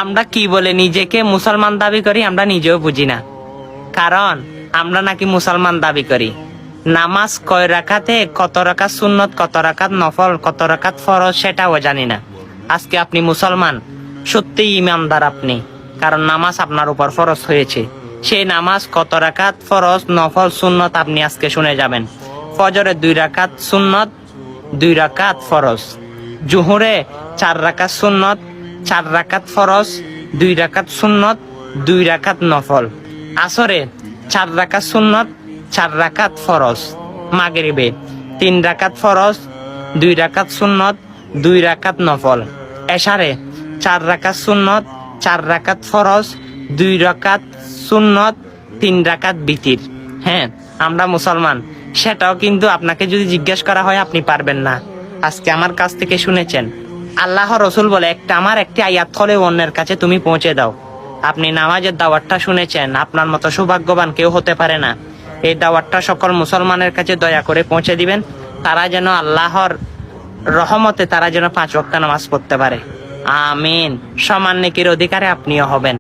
আমরা কি বলে নিজেকে মুসলমান দাবি করি আমরা নিজেও বুঝি না। কারণ আমরা নাকি মুসলমান দাবি করি, নামাজ কয় রাকাতে, কত রাকাত সুন্নত, কত রাকাত নফল, কত রাকাত ফরজ সেটাও জানি না। আজকে আপনি মুসলমান, সত্যিই ইমানদার আপনি, কারণ নামাজ আপনার উপর ফরজ হয়েছে। সেই নামাজ কত রাকাত ফরজ, নফল, সুন্নত আপনি আজকে শুনে যাবেন। ফজরে 2 রাকাত সুন্নত, 2 রাকাত ফরজ। জোহরে 4 রাকাত সুন্নত, 4 রাকাত ফরজ, 2 রাকাত সুন্নত, 2 রাকাত নফল। আসরে 4 রাকাত সুন্নত, 4 রাকাত ফরজ। মাগরিবে 3 রাকাত ফরজ, 2 রাকাত সুন্নত, 2 রাকাত নফল। এশারে 4 রাকাত সুন্নত, 4 রাকাত ফরজ, 2 রাকাত সুন্নত, 3 রাকাত বিতির। হ্যাঁ, আমরা মুসলমান, সেটাও কিন্তু আপনাকে যদি জিজ্ঞেস করা হয় আপনি পারবেন না। আজকে আমার কাছ থেকে শুনেছেন, আল্লাহ রসুল বলে আমার একটি আয়াত হলে অন্যের কাছে তুমি পৌঁছে দাও। আপনি নামাজের দাওয়াতটা শুনেছেন, আপনার মতো সৌভাগ্যবান কেউ হতে পারে না। এই দাওয়াতটা সকল মুসলমানের কাছে দয়া করে পৌঁছে দিবেন, তারা যেন আল্লাহর রহমতে তারা যেন 5 ওয়াক্ত নামাজ পড়তে পারে। আমিন। সমান নেকির অধিকারে আপনিও হবেন।